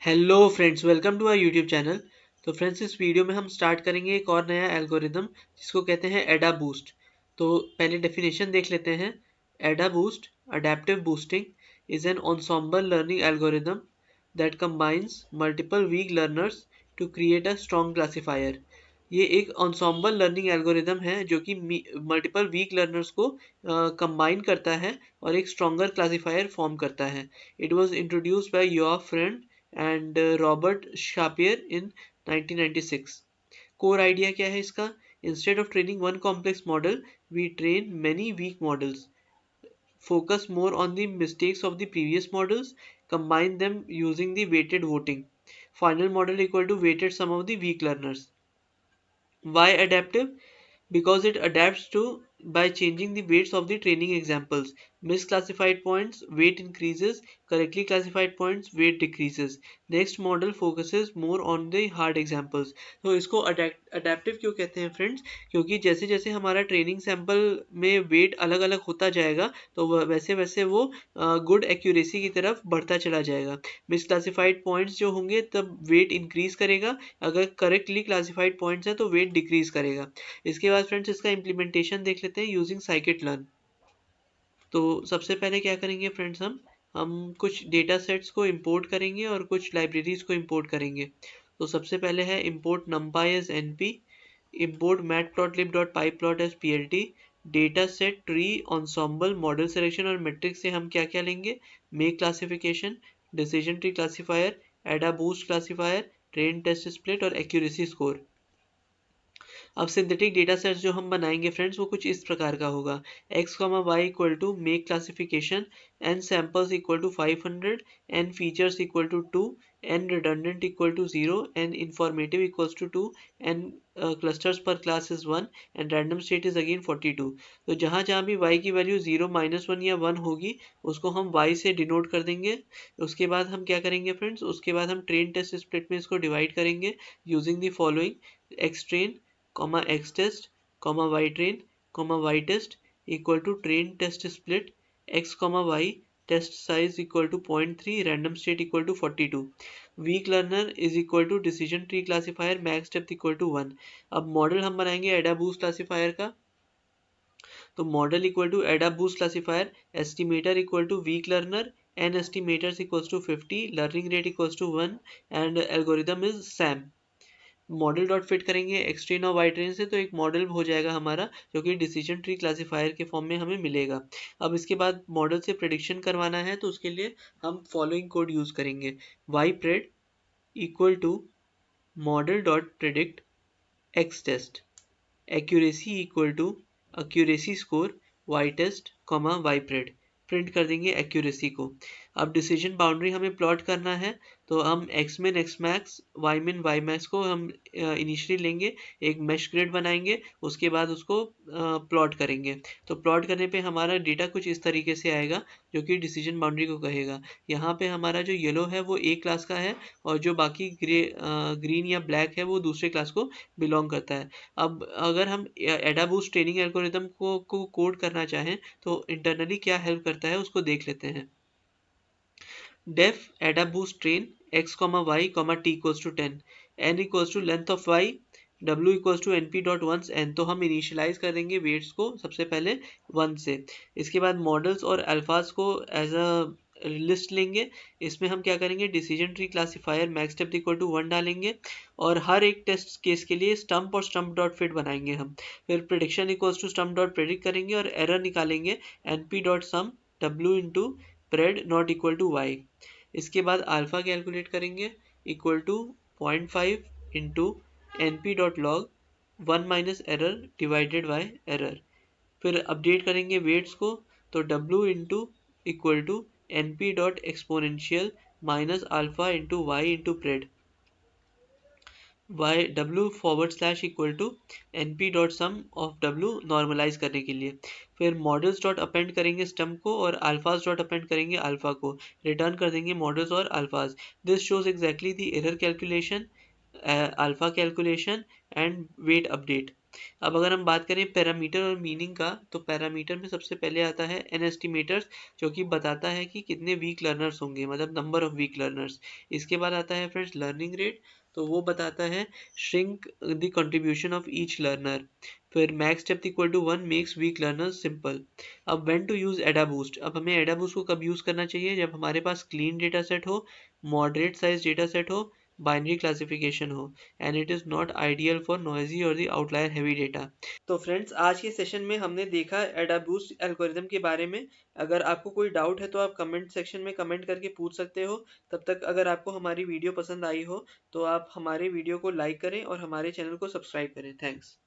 Hello friends, welcome to our YouTube channel. तो friends, इस video में हम स्टार्ट करेंगे एक और नया एल्गोरिदम जिसको कहते हैं एडा बूस्ट। तो पहले डेफिनेशन देख लेते हैं। AdaBoost, adaptive boosting, is an ensemble learning algorithm that combines multiple weak learners to create a strong classifier. ये एक ensemble लर्निंग एल्गोरिदम है जो कि मल्टीपल वीक लर्नर्स को कंबाइन करता है और एक स्ट्रॉन्गर क्लासीफायर फॉर्म करता है। It was introduced by Yoav Freund and Robert Schapire in 1996। Core idea क्या है इसका? Instead of training one complex model, we train many week models, focus more on the mistakes of the previous models, combine them using the weighted voting. Final model equal to weighted sum of the weak learners. Why adaptive? Because it adapts to by changing the weights of the training examples. Misclassified points, weight increases; correctly classified points, weight decreases. Next model focuses more on the hard examples. तो इसको adaptive क्यों कहते हैं friends? क्योंकि जैसे जैसे हमारा training sample में वेट अलग अलग होता जाएगा तो वैसे वैसे वो गुड एक्यूरेसी की तरफ बढ़ता चला जाएगा। मिसक्लासिफाइड पॉइंट्स जो होंगे तब वेट इंक्रीज करेगा, अगर करेक्टली क्लासिफाइड पॉइंट्स हैं तो वेट डिक्रीज करेगा। इसके बाद फ्रेंड्स इसका इम्प्लीमेंटेशन देख लेते हैं यूजिंग साइकिट लर्न। तो सबसे पहले क्या करेंगे फ्रेंड्स, हम कुछ डेटा सेट्स को इंपोर्ट करेंगे और कुछ लाइब्रेरीज को इंपोर्ट करेंगे। तो सबसे पहले है import numpy as np, import matplotlib.pyplot as plt, data set tree ensemble model selection और मेट्रिक्स से हम क्या क्या लेंगे? Make classification, decision tree classifier, एडा boost classifier, train test split और एक्यूरेसी स्कोर। अब सिंथेटिक डेटा सेट्स जो हम बनाएंगे फ्रेंड्स वो कुछ इस प्रकार का होगा। x, y equal to make classification, n samples equal to 500, n features equal to 2, n redundant equal to 0, n informative equals to 2, n clusters per class is 1 and random state is again 42। तो जहाँ जहाँ भी y की value 0, -1 या 1 होगी उसको हम y से डिनोट कर देंगे। उसके बाद हम क्या करेंगे फ्रेंड्स, उसके बाद हम ट्रेन टेस्ट स्प्लिट में इसको डिवाइड करेंगे using the following: x train, x test, y train, y test equal to train test split, x, y test size equal to 0.3, random state equal to 42, weak learner is equal to decision tree classifier max depth equal to 1। अब model हम बनाएंगे एडा boost classifier का। तो model equal to Ada boost classifier, estimator equal to weak learner, n estimators equals to 50, learning rate equals to 1 and algorithm is SAM। Model dot fit करेंगे x train और Y train से तो एक model हो जाएगा हमारा जो कि डिसीजन ट्री क्लासीफायर के फॉर्म में हमें मिलेगा। अब इसके बाद मॉडल से प्रेडिक्शन करवाना है तो उसके लिए हम फॉलोइंग कोड यूज करेंगे: y pred equal to model dot predict x test, accuracy equal to accuracy score y test y pred, print कर देंगे एक्यूरेसी को। अब डिसीजन बाउंड्री हमें प्लॉट करना है तो हम एक्स मिन एक्स मैक्स, वाई मिन वाई मैक्स को हम इनिशियली लेंगे, एक मैश ग्रिड बनाएंगे, उसके बाद उसको प्लॉट करेंगे। तो प्लॉट करने पे हमारा डेटा कुछ इस तरीके से आएगा जो कि डिसीजन बाउंड्री को कहेगा। यहाँ पे हमारा जो येलो है वो ए क्लास का है और जो बाकी ग्रीन या ब्लैक है वो दूसरे क्लास को बिलोंग करता है। अब अगर हम एडा बूस्ट ट्रेनिंग एल्गोरिदम को कोड करना चाहें तो इंटरनली क्या हेल्प करता है उसको देख लेते हैं। def Ada boost train x, y, t equals to 10, n equals to length of y, w equals to np dot ones n। तो हम इनिशियलाइज कर देंगे वेट्स को सबसे पहले 1 से। इसके बाद मॉडल्स और अल्फाज को एज अ लिस्ट लेंगे। इसमें हम क्या करेंगे, decision tree classifier max depth equal to 1 डालेंगे और हर एक टेस्ट केस के लिए स्टम्प और स्टम्प डॉट फिट बनाएंगे हम। फिर prediction equals to stump dot predict करेंगे और एरर निकालेंगे np dot sum w into pred not equal to y। इसके बाद अल्फा कैलकुलेट करेंगे equal to 0.5 into np dot log 1 minus error divided by error. फिर अपडेट करेंगे weights को तो w into equal to np dot exponential minus alpha into y into pred, y w forward slash equal to np dot some of w normalise करने के लिए। फिर models dot append करेंगे stump को और अल्फाज डॉट अपेंड करेंगे alpha को, रिटर्न कर देंगे मॉडल्स और अल्फाज। This shows exactly the error calculation, alpha calculation and weight update. अब अगर हम बात करें पैरामीटर और मीनिंग का, तो पैरामीटर में सबसे पहले आता है एन एस्टिमेटर्स, जो कि बताता है कि कितने वीक लर्नर्स होंगे, मतलब नंबर ऑफ वीक लर्नर्स। इसके बाद आता है फ्रेंड्स लर्निंग रेट, तो वो बताता है shrink the contribution of each learner. फिर max depth equal to 1 makes weak learners simple. अब when to use AdaBoost, अब हमें एडा बूस्ट को कब यूज करना चाहिए, जब हमारे पास क्लीन डेटा सेट हो, मॉडरेट साइज डेटा सेट हो, बाइनरी क्लासिफिकेशन हो, and it is not ideal for noisy और द आउटलायर हैवी डेटा। तो फ्रेंड्स आज के सेशन में हमने देखा एडाबूस्ट एल्गोरिदम के बारे में। अगर आपको कोई डाउट है तो आप कमेंट सेक्शन में कमेंट करके पूछ सकते हो। तब तक अगर आपको हमारी वीडियो पसंद आई हो तो आप हमारे वीडियो को लाइक करें और हमारे चैनल को सब्सक्राइब करें। थैंक्स।